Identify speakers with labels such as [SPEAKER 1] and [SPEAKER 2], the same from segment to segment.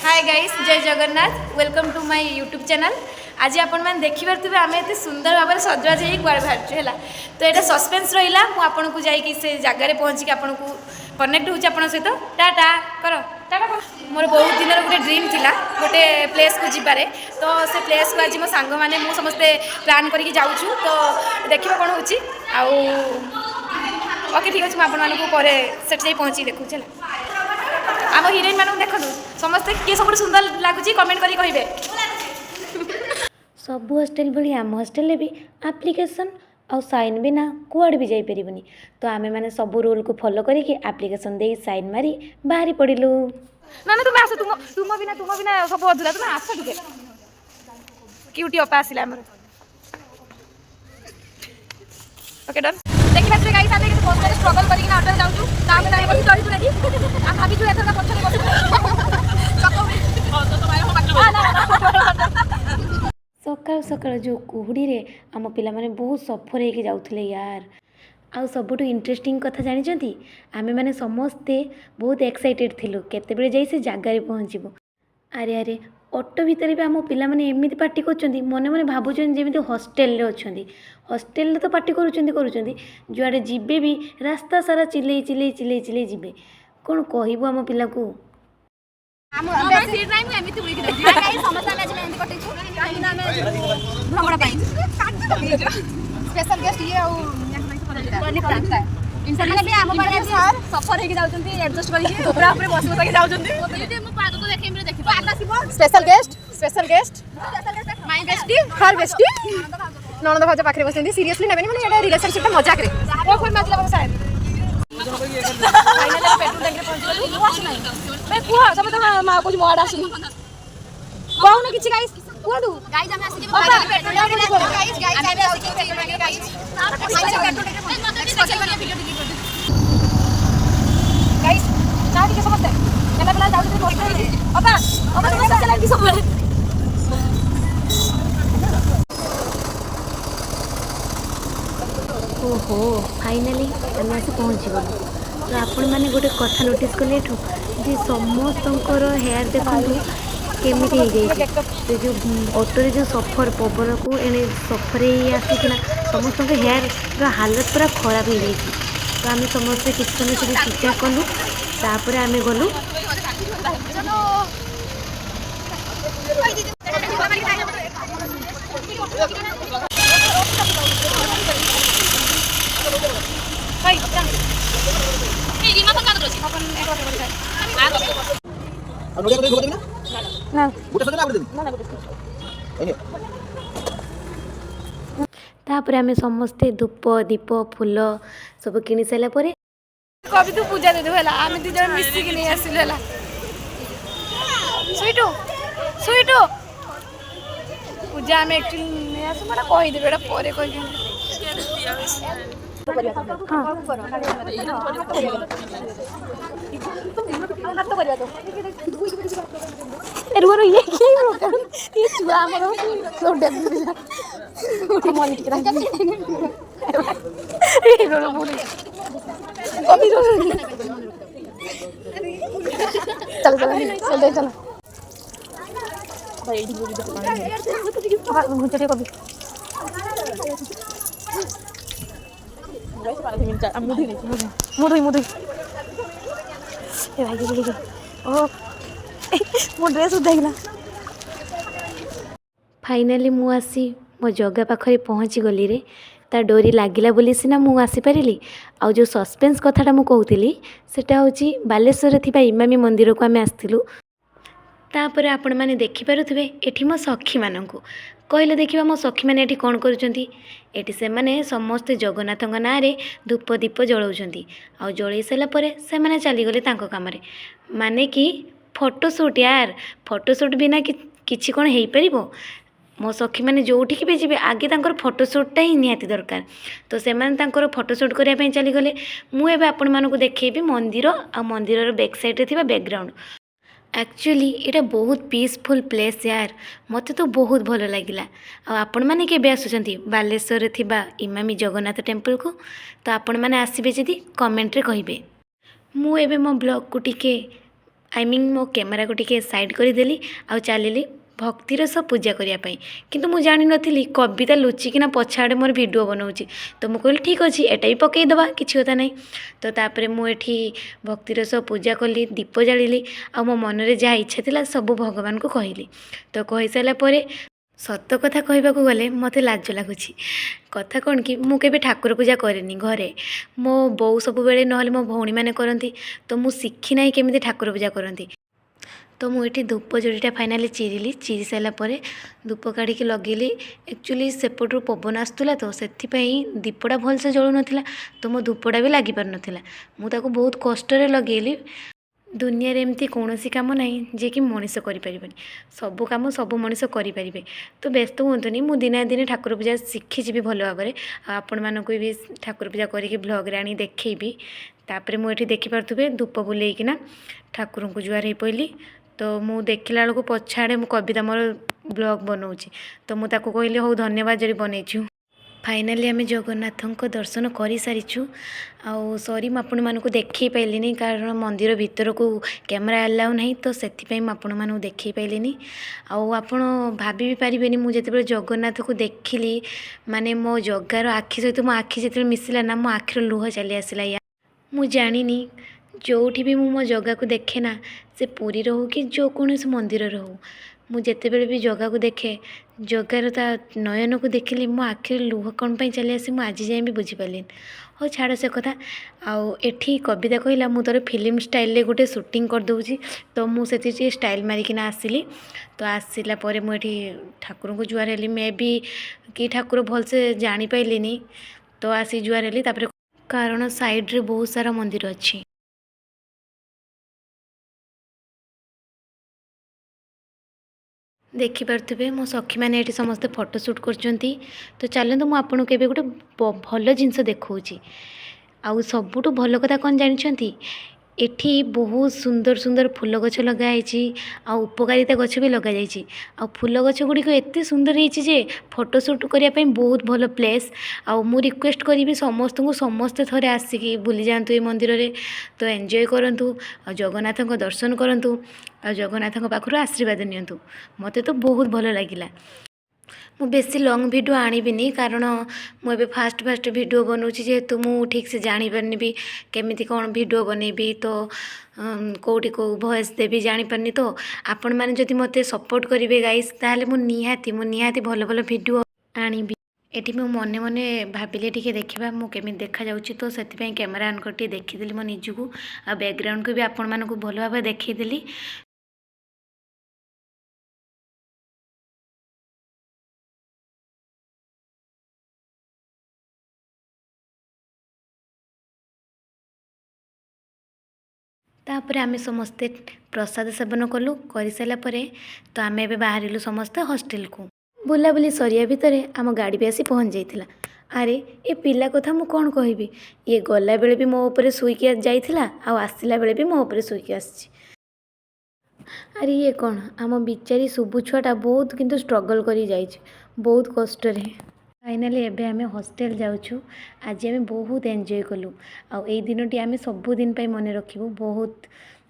[SPEAKER 1] हाय guys, जय Jagannath. Welcome to my YouTube channel. आज आपण मैंने देखिबार थे आम एत सुंदर भाव में सजवाज हो कुआड़े बाहर है। तो यहाँ सस्पेन्स रहा मुझे जाकि से जगार पहुँचिक आपन को कनेक्ट हो सहित टाटा कर टाटा कर। मोर बहुत दिन गोटे ड्रीम थिला गोटे प्लेस को जीवार। तो से प्लेस को आज मो सांग मैंने समस्ते प्लान करके जाऊँ। तो देखा कौन हो ओके ठीक अच्छे मुझे पहुँची देखूँ आम हिरोइन मानक देखु समस्ते किए सब सुंदर लगुच कमेंट करी कहे।
[SPEAKER 2] सबू हॉस्टेल भाई आम हॉस्टेल भी आप्लिकेसन आउ साइन बिना कुआड़े भी जापरबनी। तो आमे माने सब रूल को फॉलो करके आप्लिकेसन दे साइन मारी बाहरी पड़िलु।
[SPEAKER 1] ना ना तुम आस तुम बिना सब अधूरा तुम आस टे क्यूटी अपा आसिला हमर ओके डन। देखिबा से गाइस आमे बहुत सारे स्ट्रगल करके ना ऑर्डर जाउछु तामे तामे बसी चढ़ी पुरा की आ भाभी छु एथरा पछरे बस चको तो भाई हो
[SPEAKER 2] सकाल सकाल जो कुहुड़ी रे आम पिला माने बहुत सफर होके जाउथले यार। आउ सबुठु इंटरेस्टिंग कथा जानिचंती आमे माने समस्ते बहुत एक्साइटेड थिलु केते बेले जाई से जगारे पहुंचबो। अरे अरे ऑटो भितर भी आम पिला माने एमिति पार्टी करचंती मने मने भाबुचंती जेमिति हॉस्टेल रे अछंती। हॉस्टेल रे तो पार्टी करूचंती जुआडे जिबे भी रास्ता सारा चिल्लै चिल्लै चिल्लै चिल्लै जिबे। कोन कहिबो आम पिला को
[SPEAKER 1] हम सीट नाही मैं एमिति उड़ी के गाइस समस्या में एमिति कटै छु काहे ना मैं भ्रमण पाई स्पेशल गेस्ट ये इनसे हम पर सर सफर हे के जाउचंती एडजस्ट करी ऊपर ऊपर बस बस के जाउचंती ये मो पाद को देखे हमरे देखि आकाशिबो special guest my bestie her bestie ननद भाजा पाखरे बसंती सीरियसली नेबेनी माने एटा रिलेशनशिप मजाक रे ओ कोन मतलब बाबू साहेब फाइनली पेट्रोल टैंक रे पहुंच गलु वाच नाही मैं कुआ सब तो मां कुछ मोड आसुनी कोन किछि गाइस कुआ दू गाइस हम आसी पेट्रोल टैंक रे गाइस आमे आसी पेट्रोल टैंक रे गाइस पेट्रोल टैंक रे स्पेशल बने वीडियो डिलीट कर दे गाइस चाह के समझते केला केला जाउ ते बोलते अपा समझ चला कि सब
[SPEAKER 2] ओहो फाइनाली आम आसी पहुँची गलु। तो आपण मैंने गोटे कथा नोटिस कले जे समस्तंकर हेयर देखु केमिति हो जाए जो ऑटो जो सफर पवन को एने सफर आसिकिना समस्त हेयर हालत पूरा खराब हो जाए। तो आम समस्ते किसी समय सब चिंता कलु तापर आम गलु तापर आम समस्ते धूप दीप फूल सब किनी सारा पर
[SPEAKER 1] कभी तू पूजा दे देला आमे दि जण मिसी के नहीं आसिल हला स्वीटू स्वीटू पूजा में एक्चुअली नहीं आसु मला कहि देबे एटा परे कहि रुआ ये ये छुआ हमरो लोडे मन के ए रो बोली कभी रो चल चल चल भाई एडी बोली तो मुझे कभी मुधुई ए भाई के ओ मो ड्रेस उठाइला।
[SPEAKER 2] फाइनाली मु आसी मो जगह पाखरे पहुँची गली रे ता डोरी लागिला बोली सिना मु आसी परिली। आ जो सस्पेंस कथाटा मु कहूली सेटा होची बालेश्वर थिबा इमामी मंदिर को आमे आस्थिलु। तापर आपण माने देखि पारुथिबे एठी मो सखी माननकु कहले देखिबा मो सखी माने एठी कोन करूचंती एठी से माने समस्त जगन्नाथଙ୍କ नाँ रे धूप दीप जळौचंती। आ जळै सला परे से माने चली गले तांको काम रे माने कि फोटोशूट यार फोटोशूट बिना किछि कोन हेई परिबो। मो सखी मैंने जोठी भी जी आगे तांकर फोटोशूटा ही निहाती दरकार। तो से तांकर फोटोशूट करने चली गले। मुझे आपण मानक देखी मंदिर आ मंदिर बैक साइड रे बैकग्राउंड एक्चुअली ये बहुत पीसफुल प्लेस यार मत तो बहुत भल लगे। आपण मैंने केबे आसुचंती बालेश्वर थिबा इमामी जगन्नाथ टेम्पल को तो आपण मैंने आसबे जदि कमेंट रे कहिबे। मु एबे मो ब्लॉग को टिके आई मीन मो कैमेरा को टिके साइड करदेली आउ चलिली भक्तिर सह पूजा करने किंतु मु जानी नथिली कविता लुचिकिना पछाड़े मोर वीडियो बनाऊँगी तो मुझे कहली ठीक अच्छे एटा भी पकईदबा किसी कथा नहीं तो तापर मुझे भक्तिर सह पूजा कली दीप जाली आ मो मनरे जहाँ इच्छा थिला सब भगवान को कहली तो कही सारापर सत कथा कहवाक गले मत लाज लगुच कथा कौन कि मु केबे ठाकुर पूजा करेनी घरे मो बो सब बेले नहले मो भौणी मैंने करती तो मु शिखी ना केमी ठाकुर पूजा करती तो मुझे धूप जोड़ीटा फाइनाली चिरिली चिरी सारापर धूप काढ़ी लगेली एक्चुअली सेपटू पवन आसूला तो से दीपटा भलसे जलू नाला तो मो धूपटा भी लगी पार नाला मुझे बहुत कष्ट लगेली दुनिया एमती कौन काम ना जे कि मनीष करें सबू कम सब मनीष करें तो व्यस्त हूँ मुझे दिने दिने ठाकुर पूजा शिखी भल भाव में आपण मानक भी ठाकुर पूजा करके ब्लॉग आनी देखी तापर मुझे देखिपे धूप बुलेकिना ठाकुर को जुआर हो पड़ी तो मु देखला बेलू पछाड़े मु कविता मोर ब्लॉग बनाऊँगी तो मुझे कहली हो धन्यवाद जरी बनईचु फाइनाली आम जगन्नाथ दर्शन कर सारीचु आउ सॉरी आपण मानक देखी पाइलिनी कारण मंदिर भीतर को कैमरा अलाउ नहीं तो से आपण मानक देखी पाइलिनी आउ आपण भाभी भी पारिबेनी मु जेते जगन्नाथ को देखिली माने मो जगार आखि सहित मो आखि जेते मिसिला ना मो आखिर लुह चली आसला या मु जानिनी जोठी भी मो जगह को देखे ना से पुरी हो कि जो कौन मंदिर हो मु जेतेबेले भी जगह को देखे जगार ता नयन को देखिली मो आखिर लुह कौन पाई चली आसी आज जाए भी बुझीपारे हो छाड़ से कथा आउ एठी कविता कहला मु तोर फिल्म स्टाइल गोटे शूटिंग कर दूची तो मुझे स्टाइल मारिकिना आसिली तो आसला मुझे ठाकुर को जुआर हेली मे भी कि ठाकुर भलसे जानी पाइलिनी तो आसी जुआर हेली तापर कारण साइड रे बहुत सारा मंदिर अच्छी देखिपे मो सखी मैंने ये समस्ते फोटोशूट कर तो चलते मुझे आपको केवे गोटे भल जिनस देखा आउ सबुठ भल कथा कौन जानते एठी बहुत सुंदर सुंदर फूल गछ लगाई आ उपकारिता गछ भी लग जाइए आ फूल गछ गुड़िक एत सुंदर होइछि फोटोशूट करने बहुत भल प्लेस आ मु रिक्वेस्ट करी समस्त को समस्ते थोड़े आसिकी बुली जातु ये मंदिर रे तो एंजॉय करंतु आ जगन्नाथ दर्शन करंतु आ जगन्नाथ पाखु आशीर्वाद नियंतु मते तो बहुत भल लगिला मु बेसी लॉन्ग वीडियो आनिबिनी कारण मुझे फास्ट वीडियो बनाऊँगी जेहेतु मु ठीक से जानी पारनी भी केमिति कौन वीडियो बनैबी तो कौटी को वॉइस देवी जानी पारनी तो आपण मैंने जदि मते सपोर्ट करेंगे गाइस ताहले मु निहाती भल भल वीडियो आनिबी एटी मु मने मने भाविले टिके देखा मु केमिति देखा जाउची तो सेति कैमेरा ऑन करके देखीदेली मो निजको आ बैकग्राउंड को भी आपण मानकु भल भाव देखीदेली तापर आमे समस्ते प्रसाद सेवन कलु कर सारापर तो आम ए बाहर समस्ते हॉस्टल को बुलाबुली सरिया भितर आम गाड़ी भी आसी पहुँच जाइथिला अरे ये पिला कथा मु कौन कहबी ये गला बेले भी मो ऊपर सुईकी जाइथिला आ आसिला बेले भी मो ऊपर सुईकी आसी अरे ये कौन आम बिचारी शुभु छुआटा बहुत किंतु स्ट्रगल करी जाइछ बहुत कष्ट रे फाइनाली एबे आमे हॉस्टल जाउछु आज आमे बहुत एंजॉय कलु आ एई दिनटी आमे सब दिन पाई मने रखिबु बहुत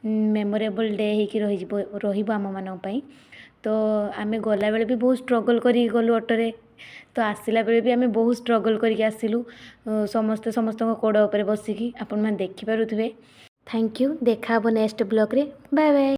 [SPEAKER 2] मेमोरेबल डे होकि रहिबो आम मानक पई तो आमे गला बेले भी बहुत स्ट्रगल करी गलु ऑटोरे तो आसिला बेले भी आमे बहुत स्ट्रगल करके आसिलु समस्ते समस्तक कोड़ ऊपर बसिकी आपण माने देखि पारुथबे थैंक यू देखा नेक्स्ट ब्लॉग रे बाय बाय।